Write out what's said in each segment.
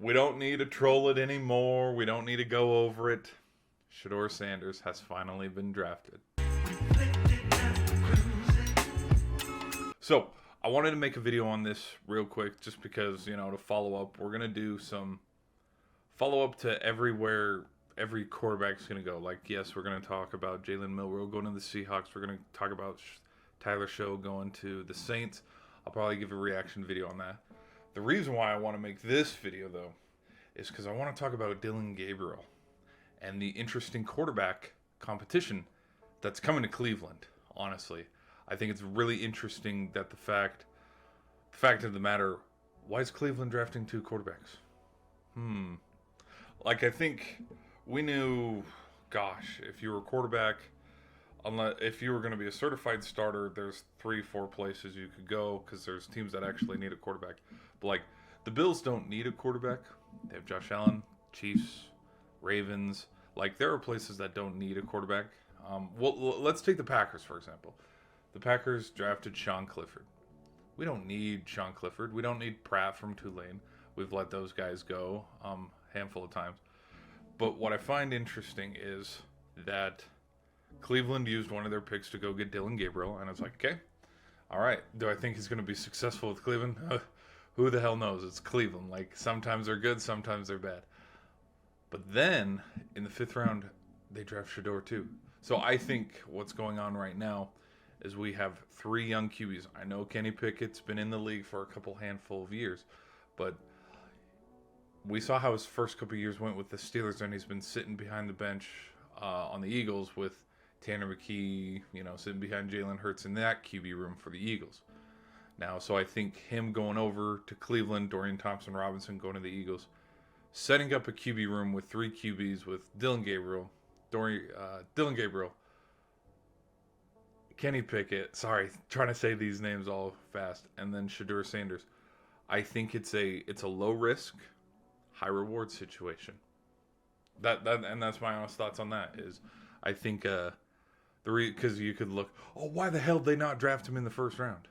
We don't need to troll it anymore. We don't need to go over it. Shedeur Sanders has finally been drafted. So, I wanted to make a video on this real quick just because, to follow up. We're going to do some follow up to everywhere every quarterback's going to go. Like, yes, we're going to talk about Jalen Milroe going to the Seahawks. We're going to talk about Tyler Show going to the Saints. I'll probably give a reaction video on that. The reason why I want to make this video, though, is because I want to talk about Dillon Gabriel and the interesting quarterback competition that's coming to Cleveland, honestly. I think it's really interesting that the fact of the matter, why is Cleveland drafting 2 quarterbacks? Like, I think we knew, gosh, if you were a quarterback, if you were going to be a certified starter, there's 3-4 places you could go because there's teams that actually need a quarterback. But, like, the Bills don't need a quarterback. They have Josh Allen, Chiefs, Ravens. Like, there are places that don't need a quarterback. Well, let's take the Packers, for example. The Packers drafted Sean Clifford. We don't need Sean Clifford. We don't need Pratt from Tulane. We've let those guys go a handful of times. But what I find interesting is that Cleveland used one of their picks to go get Dillon Gabriel, and I was like, okay, all right. Do I think he's going to be successful with Cleveland? Who the hell knows? It's Cleveland. Like, sometimes they're good, sometimes they're bad. But then, in the 5th round, they draft Shedeur too. So I think what's going on right now is we have 3 young QBs. I know Kenny Pickett's been in the league for a handful of years, but we saw how his first couple of years went with the Steelers, and he's been sitting behind the bench on the Eagles with Tanner McKee, sitting behind Jalen Hurts in that QB room for the Eagles. Now, so I think him going over to Cleveland, Dorian Thompson-Robinson going to the Eagles, setting up a QB room with 3 QBs with Dillon Gabriel, Kenny Pickett, sorry, trying to say these names all fast, and then Shedeur Sanders. I think it's a low risk, high reward situation. And that's my honest thoughts on that. Is I think because you could look, why the hell did they not draft him in the 1st round?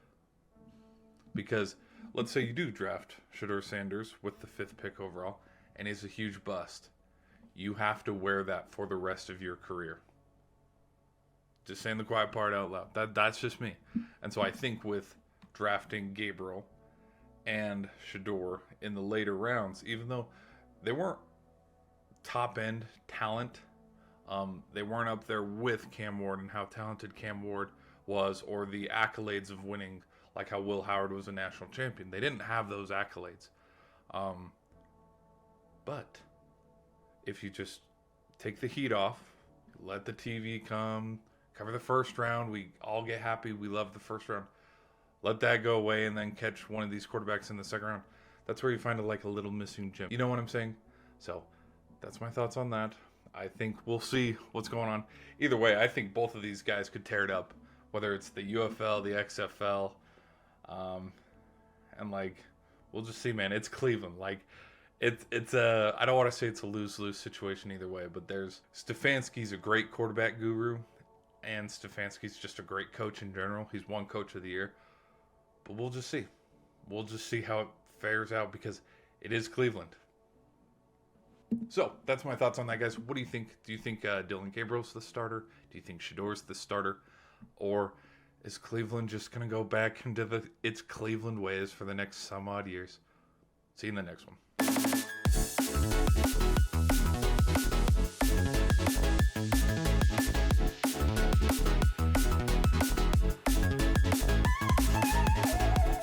Because let's say you do draft Shedeur Sanders with the 5th pick overall, and he's a huge bust. You have to wear that for the rest of your career. Just saying the quiet part out loud. That's just me. And so I think with drafting Gabriel and Shedeur in the later rounds, even though they weren't top-end talent, they weren't up there with Cam Ward and how talented Cam Ward was, or the accolades of winning, like how Will Howard was a national champion. They didn't have those accolades. But if you just take the heat off, let the TV come, cover the 1st round, we all get happy, we love the 1st round, let that go away, and then catch one of these quarterbacks in the 2nd round. That's where you find a little missing gem. You know what I'm saying? So that's my thoughts on that. I think we'll see what's going on. Either way, I think both of these guys could tear it up, whether it's the UFL, the XFL, and we'll just see, man. It's Cleveland. It's a, I don't want to say it's a lose-lose situation either way, but Stefanski's a great quarterback guru, and Stefanski's just a great coach in general. He's won Coach of the Year. But we'll just see. We'll just see how it fares out because it is Cleveland. So, that's my thoughts on that, guys. What do you think? Do you think Dillon Gabriel's the starter? Do you think Shedeur's the starter? Or is Cleveland just going to go back into its Cleveland ways for the next some odd years? See you in the next one.